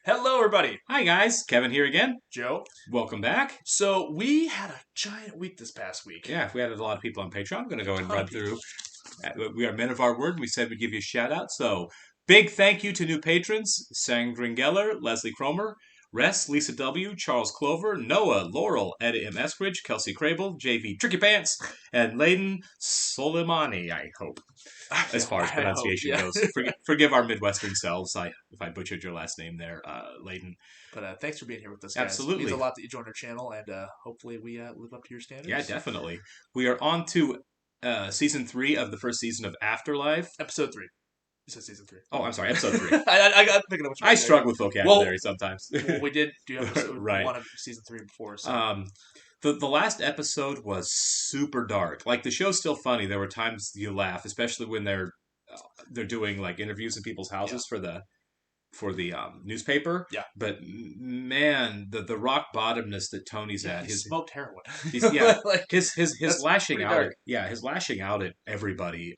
Hello, everybody. Hi guys, Kevin here again. Joe. Welcome back. So we had a giant week this past week. Yeah, we had a lot of people on Patreon. I'm going to go ahead and Ton run of people. through. We are men of our word. We said we'd give you a shout out. So big thank you to new patrons: Sangrin Geller, Leslie Cromer, Ress, Lisa W, Charles Clover, Noah, Laurel, Ed M. Eskridge, Kelsey Crable, JV Tricky Pants, and Layden Soleimani. I hope, as far as pronunciation goes. Forgive our Midwestern selves. If I butchered your last name there, Layden. But thanks for being here with us, guys. Absolutely. It means a lot that you joined our channel, and hopefully we live up to your standards. Yeah, definitely. We are on to season 3 of the first season of Afterlife. Episode 3. You said season 3. Oh, I'm sorry, episode 3. I got thinking of which I struggle with vocabulary sometimes. Well, we did do episode Right. 1 of season 3 before. So. The last episode was super dark. Like, the show's still funny. There were times you laugh, especially when they're doing like interviews in people's houses for the newspaper. Yeah. But man, the rock bottomness that Tony's at. He smoked heroin. His lashing out. dark. His lashing out at everybody.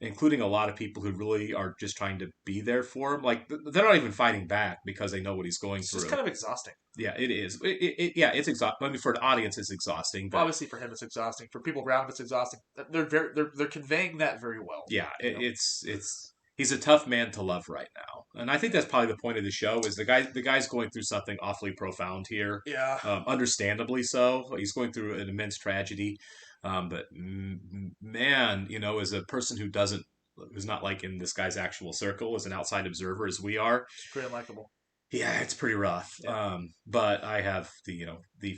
Including a lot of people who really are just trying to be there for him. Like, they're not even fighting back because they know what he's going through. It's kind of exhausting. Yeah, it is. It's exhausting. I mean, for an audience, it's exhausting. But obviously, for him, it's exhausting. For people around him, it's exhausting. They're conveying that very well. Yeah, he's a tough man to love right now, and I think that's probably the point of the show. Is the guy's going through something awfully profound here. Yeah, understandably so. He's going through an immense tragedy. But man, as a person who's not like in this guy's actual circle, as an outside observer as we are, it's pretty unlikable. Yeah, it's pretty rough. Yeah. But I have the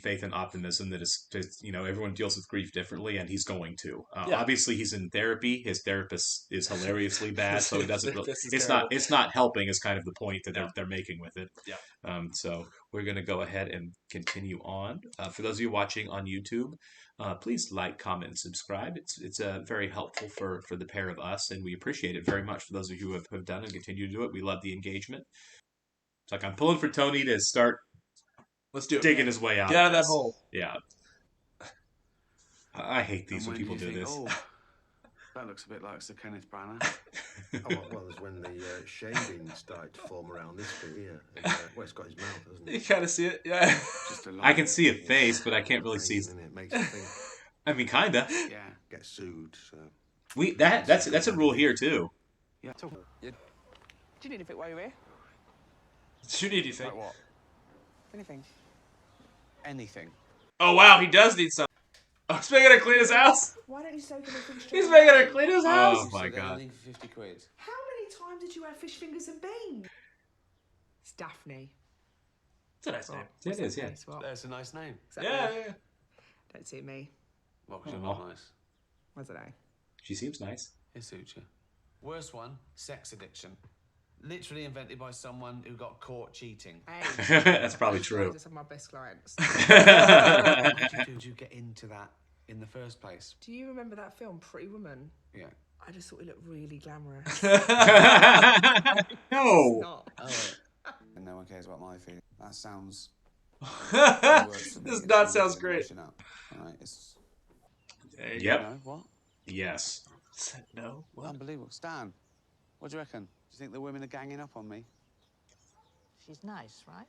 faith and optimism that is everyone deals with grief differently, and he's going to. Obviously, he's in therapy. His therapist is hilariously bad, so it doesn't really. It's not helping. Is kind of the point that they're making with it. Yeah. So we're gonna go ahead and continue on. For those of you watching on YouTube, please like, comment, and subscribe. It's very helpful for the pair of us, and we appreciate it very much for those of you who have done and continue to do it. We love the engagement. It's like I'm pulling for Tony to start. Let's do it. Digging his way out. Get out of that hole. Yeah. I hate these when people do this. Oh, that looks a bit like Sir Kenneth Branagh. Well, there's when the shaving started to form around this bit here. Well, it's got his mouth, doesn't it? You kind of see it, yeah. I can see a face, but I can't really see. It makes you think. I mean, kinda. Yeah. Get sued. So. That's a rule here too. Yeah. Do you need a bit while you're here? Do you need anything? Like what? Anything. Anything. Oh wow, he does need something. Oh, he's making her clean his house. Why don't you soak anything straight? He's making her clean his house. Oh my god. 50 quid. How many times did you have fish fingers and beans? It's Daphne. It's a nice name. It is, yeah. That's a nice name. Yeah. Don't suit me. Well, she's not nice. I don't know. She seems nice. It suits you. Worst one, sex addiction. Literally invented by someone who got caught cheating. Hey. That's probably I true. just have my best clients. What did you get into that in the first place? Do you remember that film, Pretty Woman? Yeah. I just thought it looked really glamorous. No. Not. Oh, and no one cares about my feelings. That sounds. Does not sound great. All right, it's. Yep. You know, what? Yes. No. What? Unbelievable. Stan, what do you reckon? Do you think the women are ganging up on me? She's nice, right?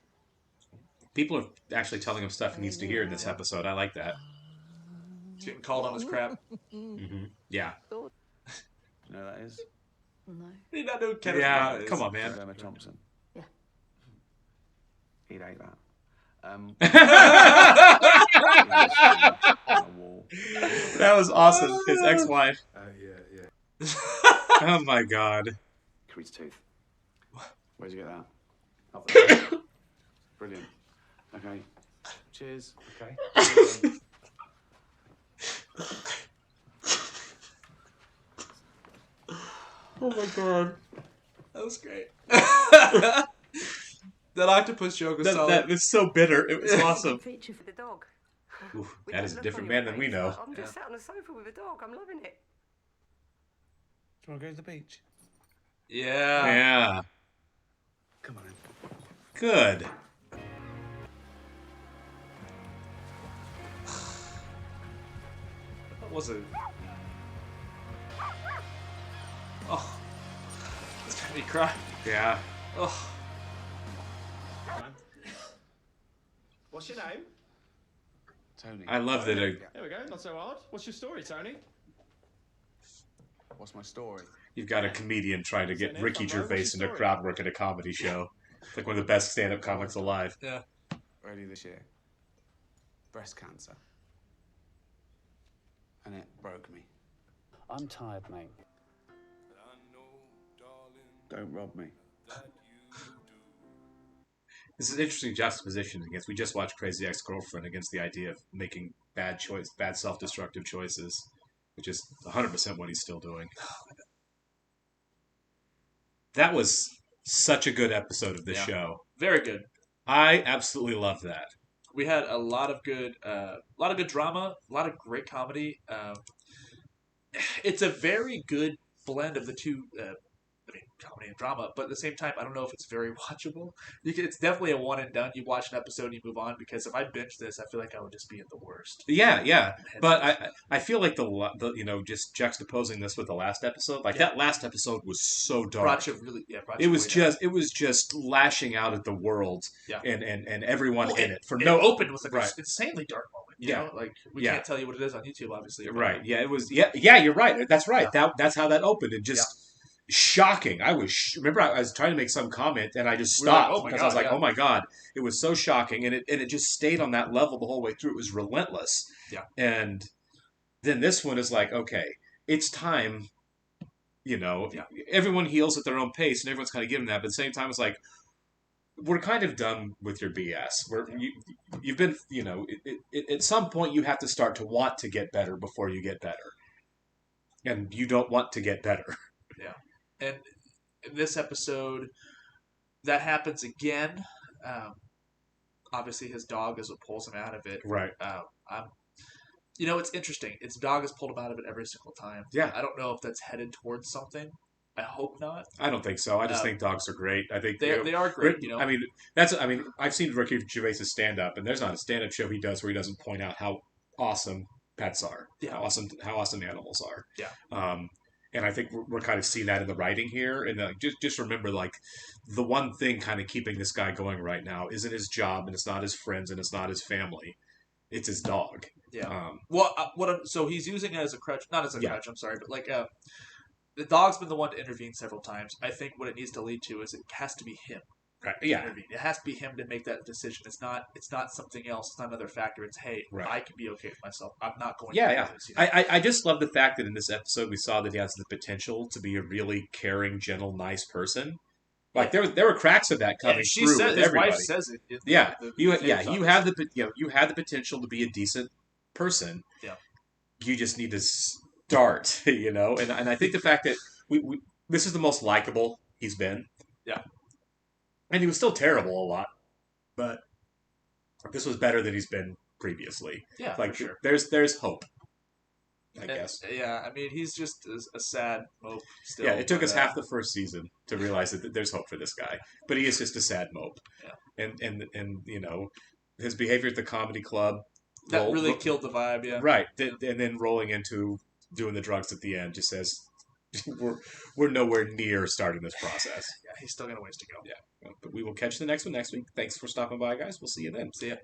People are actually telling him stuff he needs to hear in this episode. I like that. He's getting called on his crap. Mm-hmm. Yeah. You know who that is? No. He not know who Kenneth Yeah. Branagh is. Come on, man. Emma Thompson. Yeah. He'd hate that. That was awesome. His ex-wife. Yeah. Oh my god. Creed's tooth. Where'd you get that? Up there. Brilliant. Okay. Cheers. Okay. Oh my god. That was great. That octopus joke was solid. That was so bitter. It was awesome. Feature for the dog. Oof, that is a different man than we know. I'm just sat on the sofa with a dog. I'm loving it. Do you want to go to the beach? Yeah. Yeah. Come on in. Good. What was it? Oh. It's made me cry. Yeah. Oh. What's your name? Tony. I love that. Here we go, not so hard. What's your story, Tony? What's my story? You've got a comedian trying to get What's Ricky your name? Gervais What's your into story? crowd work at a comedy show. It's like one of the best stand-up comics alive. Yeah. Early this year. Breast cancer. And it broke me. I'm tired, mate. Don't rob me. This is an interesting juxtaposition against. We just watched Crazy Ex-Girlfriend against the idea of making bad self-destructive choices, which is 100% what he's still doing. That was such a good episode of this show. Very good. I absolutely love that. We had a lot of good drama, a lot of great comedy. It's a very good blend of the two. Comedy and drama, but at the same time, I don't know if it's very watchable. It's definitely a one and done. You watch an episode and you move on, because if I binge this, I feel like I would just be in the worst. Yeah. But I feel like the just juxtaposing this with the last episode, that last episode was so dark. It was just lashing out at the world and everyone in it for no opened with an insanely dark moment. You know? Like we can't tell you what it is on YouTube, obviously. Right. Yeah. It was. Yeah. You're right. That's right. That's how that opened. And just. Shocking! I remember I was trying to make some comment and I just stopped because I was like, "Oh my god!" It was so shocking, and it just stayed on that level the whole way through. It was relentless. Yeah. And then this one is like, okay, it's time. Everyone heals at their own pace, and everyone's kind of giving that. But at the same time, it's like we're kind of done with your BS. You've been, at some point you have to start to want to get better before you get better, and you don't want to get better. Yeah. And in this episode, that happens again. Obviously, his dog is what pulls him out of it. Right. It's interesting. His dog has pulled him out of it every single time. Yeah. I don't know if that's headed towards something. I hope not. I don't think so. I just think dogs are great. I think they are great. I've seen Ricky Gervais' stand up, and there's not a stand up show he does where he doesn't point out how awesome pets are. Yeah. How awesome animals are. Yeah. And I think we're kind of seeing that in the writing here. And just remember, like, the one thing kind of keeping this guy going right now isn't his job, and it's not his friends, and it's not his family. It's his dog. Yeah. So he's using it as a crutch. Not as a crutch, I'm sorry. But, like, the dog's been the one to intervene several times. I think what it needs to lead to is it has to be him. Right. Yeah. Intervene. It has to be him to make that decision. It's not something else. It's not another factor. It's, hey, I can be okay with myself. I'm not going to do this. I just love the fact that in this episode we saw that he has the potential to be a really caring, gentle, nice person. Like there were cracks of that coming through with everybody. His wife says it. You have the potential to be a decent person. Yeah. You just need to start, and I think the fact that we this is the most likable he's been. Yeah. And he was still terrible a lot, but this was better than he's been previously. Yeah, like for sure. There's hope. I guess. Yeah, I mean, he's just a sad mope still. Yeah, it took us half the first season to realize that there's hope for this guy, but he is just a sad mope. Yeah. And his behavior at the comedy club that really killed the vibe. Yeah. Right, and then rolling into doing the drugs at the end just says we're nowhere near starting this process. Yeah, he's still got a ways to go. Yeah. But we will catch the next one next week. Thanks for stopping by, guys. We'll see you then. See ya.